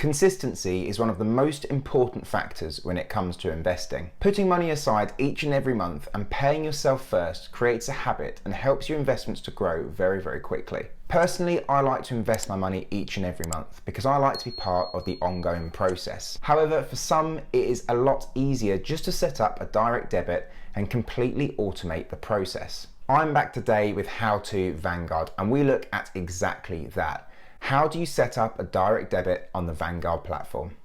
Consistency is one of the most important factors when it comes to investing. Putting money aside each and every month and paying yourself first creates a habit and helps your investments to grow very, very quickly. Personally, I like to invest my money each and every month because I like to be part of the ongoing process. However, for some, it is a lot easier just to set up a direct debit and completely automate the process. I'm back today with How To Vanguard, and we look at exactly that. How do you set up a direct debit on the Vanguard platform?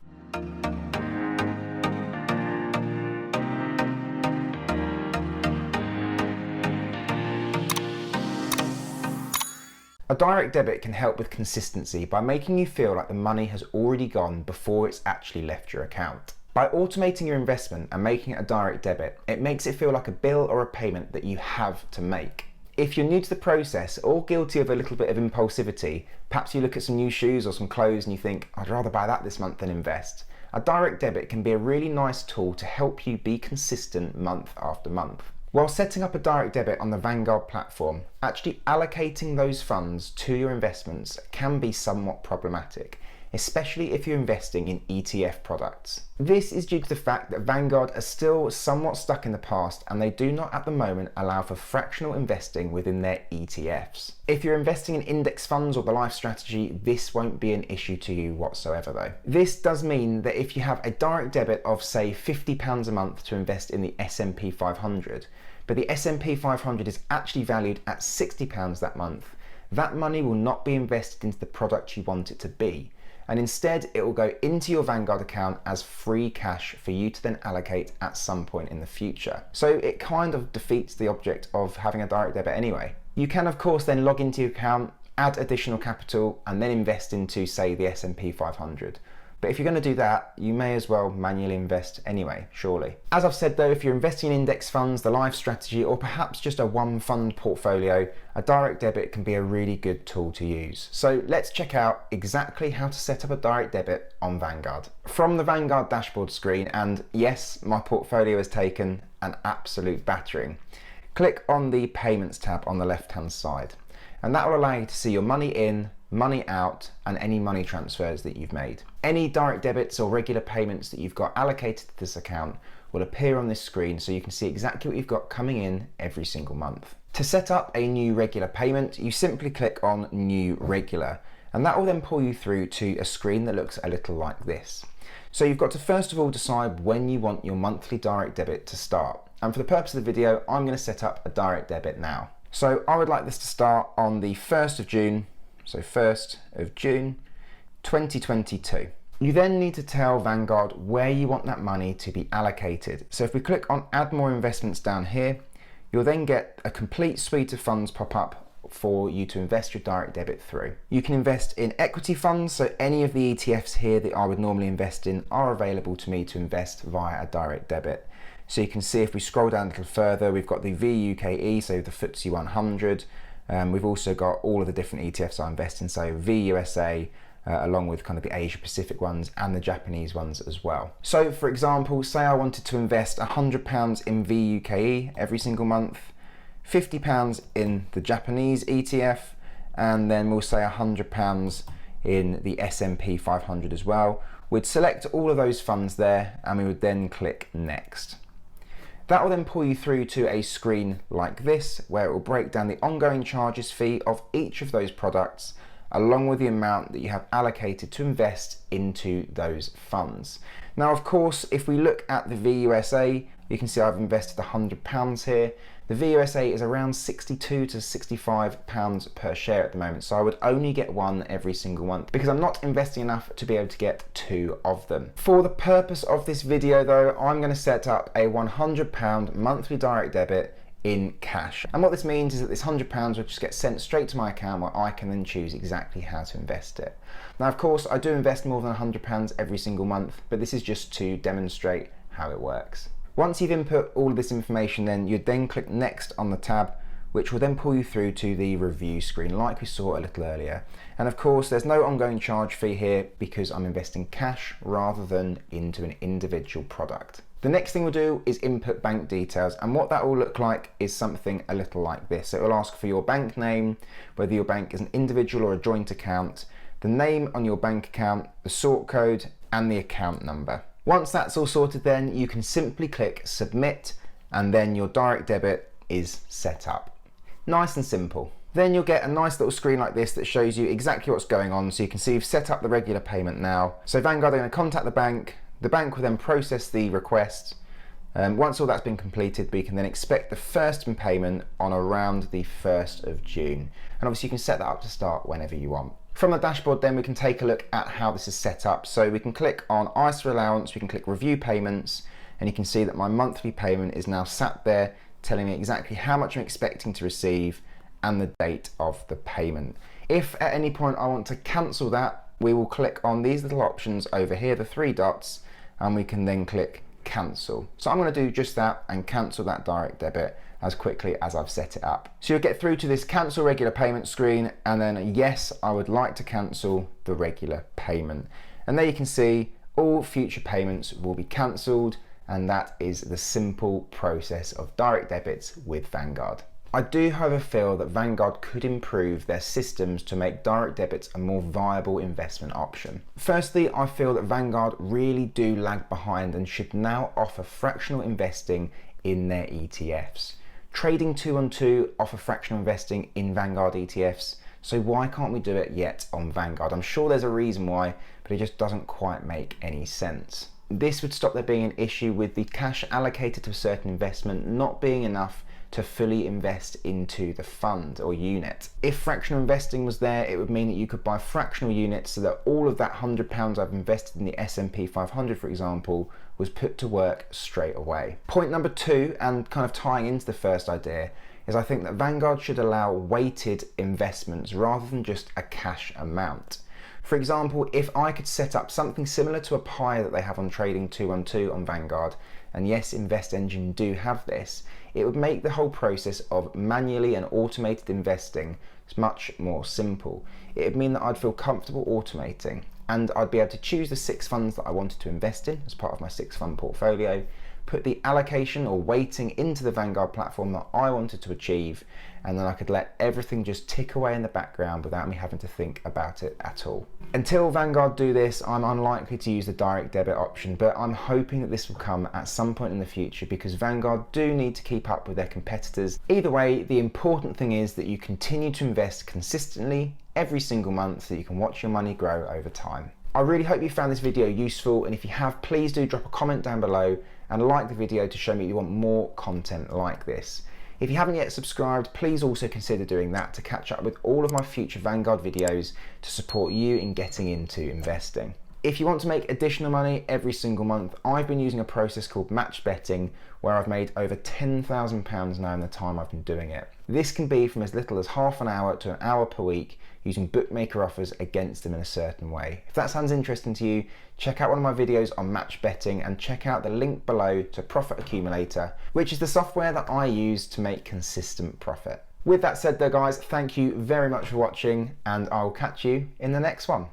A direct debit can help with consistency by making you feel like the money has already gone before it's actually left your account. By automating your investment and making it a direct debit, it makes it feel like a bill or a payment that you have to make. If you're new to the process or guilty of a little bit of impulsivity, perhaps you look at some new shoes or some clothes and you think, I'd rather buy that this month than invest. A direct debit can be a really nice tool to help you be consistent month after month. While setting up a direct debit on the Vanguard platform, actually allocating those funds to your investments can be somewhat problematic, especially if you're investing in ETF products. This is due to the fact that Vanguard are still somewhat stuck in the past and they do not at the moment allow for fractional investing within their ETFs. If you're investing in index funds or the life strategy, this won't be an issue to you whatsoever though. This does mean that if you have a direct debit of say £50 a month to invest in the S&P 500, but the S&P 500 is actually valued at £60 that month, that money will not be invested into the product you want it to be. And instead it will go into your Vanguard account as free cash for you to then allocate at some point in the future. So it kind of defeats the object of having a direct debit anyway. You can of course then log into your account, add additional capital and then invest into say the S&P 500. But if you're going to do that, you may as well manually invest anyway, surely. As I've said though, if you're investing in index funds, the life strategy, or perhaps just a one fund portfolio, a direct debit can be a really good tool to use. So let's check out exactly how to set up a direct debit on Vanguard. From the Vanguard dashboard screen, and yes, my portfolio has taken an absolute battering, click on the Payments tab on the left-hand side, and that will allow you to see your money in, money out, and any money transfers that you've made. Any direct debits or regular payments that you've got allocated to this account will appear on this screen so you can see exactly what you've got coming in every single month. To set up a new regular payment, you simply click on New Regular, and that will then pull you through to a screen that looks a little like this. So you've got to first of all decide when you want your monthly direct debit to start. And for the purpose of the video, I'm going to set up a direct debit now. So I would like this to start on the 1st of June, so 1st of June 2022. You then need to tell Vanguard where you want that money to be allocated. So if we click on Add More Investments down here, you'll then get a complete suite of funds pop up for you to invest your direct debit through. You can invest in equity funds, so any of the ETFs here that I would normally invest in are available to me to invest via a direct debit. So you can see if we scroll down a little further, we've got the VUKE, so the FTSE 100. We've also got all of the different ETFs I invest in, so VUSA, along with kind of the Asia Pacific ones and the Japanese ones as well. So for example, say I wanted to invest £100 in VUKE every single month, £50 in the Japanese ETF, and then we'll say £100 in the S&P 500 as well. We'd select all of those funds there and we would then click Next. That will then pull you through to a screen like this, where it will break down the ongoing charges fee of each of those products, along with the amount that you have allocated to invest into those funds. Now, of course, if we look at the VUSA, you can see I've invested £100 here. The VUSA is around £62 to £65 per share at the moment, so I would only get one every single month because I'm not investing enough to be able to get two of them. For the purpose of this video though, I'm going to set up a £100 monthly direct debit in cash. And what this means is that this £100 will just get sent straight to my account where I can then choose exactly how to invest it. Now, of course, I do invest more than £100 every single month, but this is just to demonstrate how it works. Once you've input all of this information, then you'd then click Next on the tab, which will then pull you through to the review screen like we saw a little earlier. And of course, there's no ongoing charge fee here because I'm investing cash rather than into an individual product. The next thing we'll do is input bank details, and what that will look like is something a little like this. So it will ask for your bank name, whether your bank is an individual or a joint account, the name on your bank account, the sort code, and the account number. Once that's all sorted, then you can simply click submit, and then your direct debit is set up. Nice and simple. Then you'll get a nice little screen like this that shows you exactly what's going on, so you can see you've set up the regular payment now. So Vanguard are going to contact the bank will then process the request. Once all that's been completed, we can then expect the first payment on around the 1st of June. And obviously you can set that up to start whenever you want. From the dashboard then we can take a look at how this is set up. So we can click on ISA allowance, we can click review payments, and you can see that my monthly payment is now sat there telling me exactly how much I'm expecting to receive and the date of the payment. If at any point I want to cancel that, we will click on these little options over here, the 3 dots, and we can then click cancel. So I'm going to do just that and cancel that direct debit as quickly as I've set it up. So you'll get through to this cancel regular payment screen, and then yes, I would like to cancel the regular payment. And there you can see all future payments will be cancelled, and that is the simple process of direct debits with Vanguard. I do, however, feel that Vanguard could improve their systems to make direct debits a more viable investment option. Firstly, I feel that Vanguard really do lag behind and should now offer fractional investing in their ETFs. Trading 212 offer fractional investing in Vanguard ETFs, so why can't we do it yet on Vanguard? I'm sure there's a reason why, but it just doesn't quite make any sense. This would stop there being an issue with the cash allocated to a certain investment not being enough to fully invest into the fund or unit. If fractional investing was there, it would mean that you could buy fractional units so that all of that £100 I've invested in the S&P 500, for example, was put to work straight away. Point number 2, and kind of tying into the first idea, is I think that Vanguard should allow weighted investments rather than just a cash amount. For example, if I could set up something similar to a pie that they have on Trading 212 on Vanguard, and yes, Invest Engine do have this, it would make the whole process of manually and automated investing much more simple. It would mean that I'd feel comfortable automating, and I'd be able to choose the 6 funds that I wanted to invest in as part of my 6-fund portfolio, put the allocation or weighting into the Vanguard platform that I wanted to achieve, and then I could let everything just tick away in the background without me having to think about it at all. Until Vanguard do this, I'm unlikely to use the direct debit option, but I'm hoping that this will come at some point in the future because Vanguard do need to keep up with their competitors. Either way, the important thing is that you continue to invest consistently every single month so you can watch your money grow over time. I really hope you found this video useful, and if you have, please do drop a comment down below and like the video to show me you want more content like this. If you haven't yet subscribed, please also consider doing that to catch up with all of my future Vanguard videos to support you in getting into investing. If you want to make additional money every single month, I've been using a process called match betting where I've made over £10,000 now in the time I've been doing it. This can be from as little as half an hour to an hour per week using bookmaker offers against them in a certain way. If that sounds interesting to you, check out one of my videos on match betting and check out the link below to Profit Accumulator, which is the software that I use to make consistent profit. With that said though guys, thank you very much for watching, and I'll catch you in the next one.